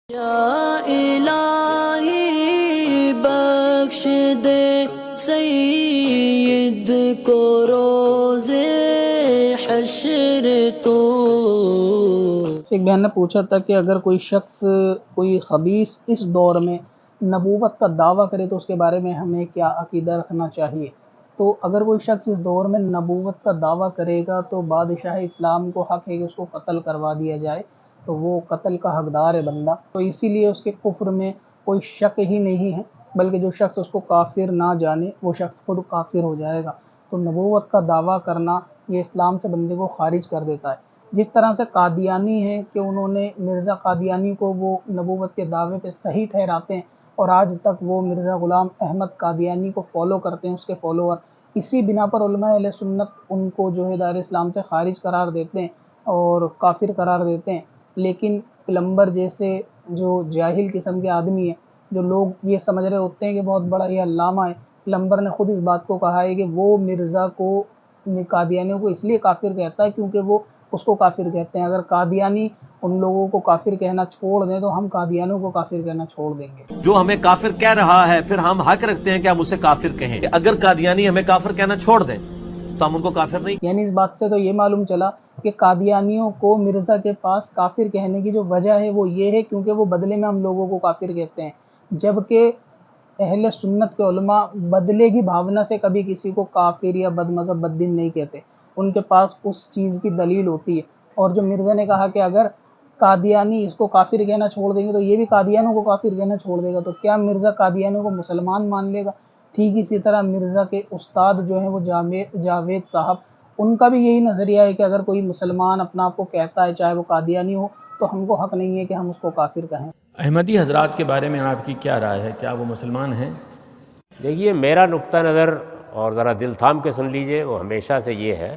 یا الہی بخش دے سید کو روز حشر تو۔ ایک بہن نے پوچھا تھا کہ اگر کوئی شخص کوئی خبیث اس دور میں نبوت کا دعویٰ کرے تو اس کے بارے میں ہمیں کیا عقیدہ رکھنا چاہیے؟ تو اگر کوئی شخص اس دور میں نبوت کا دعویٰ کرے گا تو بادشاہ اسلام کو حق ہے کہ اس کو قتل کروا دیا جائے، تو وہ قتل کا حقدار ہے بندہ، تو اسی لیے اس کے کفر میں کوئی شک ہی نہیں ہے، بلکہ جو شخص اس کو کافر نہ جانے وہ شخص خود کافر ہو جائے گا۔ تو نبوت کا دعویٰ کرنا یہ اسلام سے بندے کو خارج کر دیتا ہے۔ جس طرح سے قادیانی ہے کہ انہوں نے مرزا قادیانی کو وہ نبوت کے دعوے پہ صحیح ٹھہراتے ہیں، اور آج تک وہ مرزا غلام احمد قادیانی کو فالو کرتے ہیں، اس کے فالوور۔ اسی بنا پر علماء اہل سنت ان کو جو ہے دائر اسلام سے خارج قرار دیتے ہیں اور کافر قرار دیتے ہیں۔ لیکن پلمبر جیسے جو جاہل قسم کے آدمی ہیں، جو لوگ یہ سمجھ رہے ہوتے ہیں کہ بہت بڑا یہ علامہ ہے، پلمبر نے خود اس بات کو کہا ہے کہ وہ مرزا کو قادیانیوں کو اس لیے کافر کہتا ہے کیونکہ وہ اس کو کافر کہتے ہیں۔ اگر قادیانی ان لوگوں کو کافر کہنا چھوڑ دیں تو ہم قادیانیوں کو کافر کہنا چھوڑ دیں گے۔ جو ہمیں کافر کہہ رہا ہے پھر ہم حق رکھتے ہیں کہ ہم اسے کافر کہیں۔ اگر قادیانی ہمیں کافر کہنا چھوڑ دیں تو ہم ان کو کافر نہیں۔ یعنی اس بات سے تو یہ معلوم چلا کہ قادیانیوں کو مرزا کے پاس کافر کہنے کی جو وجہ ہے وہ یہ ہے کیونکہ وہ بدلے میں ہم لوگوں کو کافر کہتے ہیں، جبکہ اہل سنت کے علماء بدلے کی بھاونا سے کبھی کسی کو کافر یا بد مذہب بد دین نہیں کہتے، ان کے پاس اس چیز کی دلیل ہوتی ہے۔ اور جو مرزا نے کہا کہ اگر قادیانی اس کو کافر کہنا چھوڑ دیں گے تو یہ بھی قادیانوں کو کافر کہنا چھوڑ دے گا، تو کیا مرزا قادیانوں کو مسلمان مان لے گا؟ ٹھیک اسی طرح مرزا کے استاد جو ہیں وہ جاوید صاحب، ان کا بھی یہی نظریہ ہے کہ اگر کوئی مسلمان اپنا آپ کو کہتا ہے چاہے وہ قادیانی ہو تو ہم کو حق نہیں ہے کہ ہم اس کو کافر کہیں۔ احمدی حضرات کے بارے میں آپ کی کیا رائے ہے؟ کیا وہ مسلمان ہیں؟ دیکھیے، میرا نقطہ نظر، اور ذرا دل تھام کے سن لیجئے، وہ ہمیشہ سے یہ ہے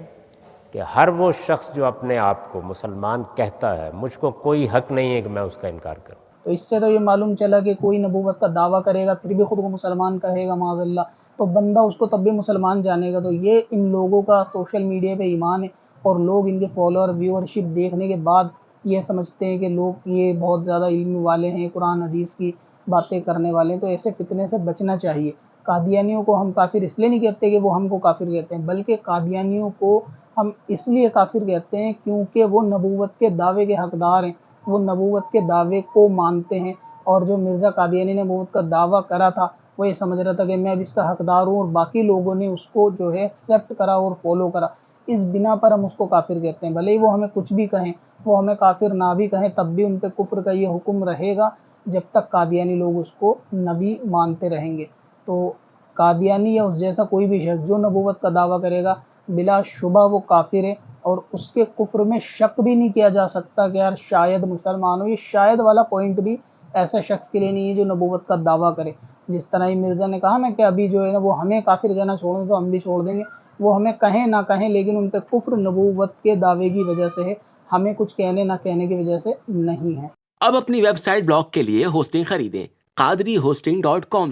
کہ ہر وہ شخص جو اپنے آپ کو مسلمان کہتا ہے، مجھ کو کوئی حق نہیں ہے کہ میں اس کا انکار کروں۔ تو اس سے تو یہ معلوم چلا کہ کوئی نبوت کا دعویٰ کرے گا پھر بھی خود کو مسلمان کہے گا معاذ اللہ، تو بندہ اس کو تب بھی مسلمان جانے گا۔ تو یہ ان لوگوں کا سوشل میڈیا پہ ایمان ہے، اور لوگ ان کے فالوور ویورشپ دیکھنے کے بعد یہ سمجھتے ہیں کہ لوگ یہ بہت زیادہ علم والے ہیں، قرآن حدیث کی باتیں کرنے والے ہیں، تو ایسے فتنے سے بچنا چاہیے۔ قادیانیوں کو ہم کافر اس لیے نہیں کہتے کہ وہ ہم کو کافر کہتے ہیں، بلکہ قادیانیوں کو ہم اس لیے کافر کہتے ہیں کیونکہ وہ نبوت کے دعوے کے حقدار ہیں، وہ نبوت کے دعوے کو مانتے ہیں۔ اور جو مرزا قادیانی نے نبوت کا دعویٰ کرا تھا وہ یہ سمجھ رہا تھا کہ میں اب اس کا حقدار ہوں، اور باقی لوگوں نے اس کو جو ہے ایکسیپٹ کرا اور فالو کرا، اس بنا پر ہم اس کو کافر کہتے ہیں۔ بھلے ہی وہ ہمیں کچھ بھی کہیں، وہ ہمیں کافر نہ بھی کہیں، تب بھی ان پہ کفر کا یہ حکم رہے گا جب تک قادیانی لوگ اس کو نبی مانتے رہیں گے۔ تو قادیانی یا اس جیسا کوئی بھی شخص جو نبوت کا دعویٰ کرے گا بلا شبہ وہ کافر ہے، اور اس کے کفر میں شک بھی نہیں کیا جا سکتا کہ یار شاید مسلمان ہو۔ یہ شاید والا پوائنٹ بھی ایسے شخص کے لیے نہیں ہے جو نبوت کا دعویٰ کرے۔ جس طرح ہی مرزا نے کہا نا کہ ابھی جو ہے نا وہ ہمیں کافر کہنا چھوڑ دیں تو ہم بھی چھوڑ دیں گے، وہ ہمیں کہیں نہ کہیں لیکن ان پہ کفر نبوت کے دعوے کی وجہ سے ہے، ہمیں کچھ کہنے نہ کہنے کی وجہ سے نہیں ہے۔ اب اپنی ویب سائٹ بلاگ کے لیے ہوسٹنگ خریدیں قادری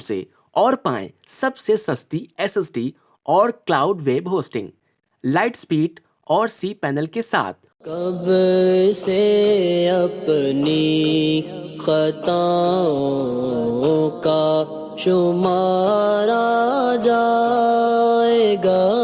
سے اور پائیں سب سے سستی SSD اور cloud web hosting, light speed اور سی پینل کے ساتھ۔ کب سے اپنی خطاؤں کا شمارا جائے گا۔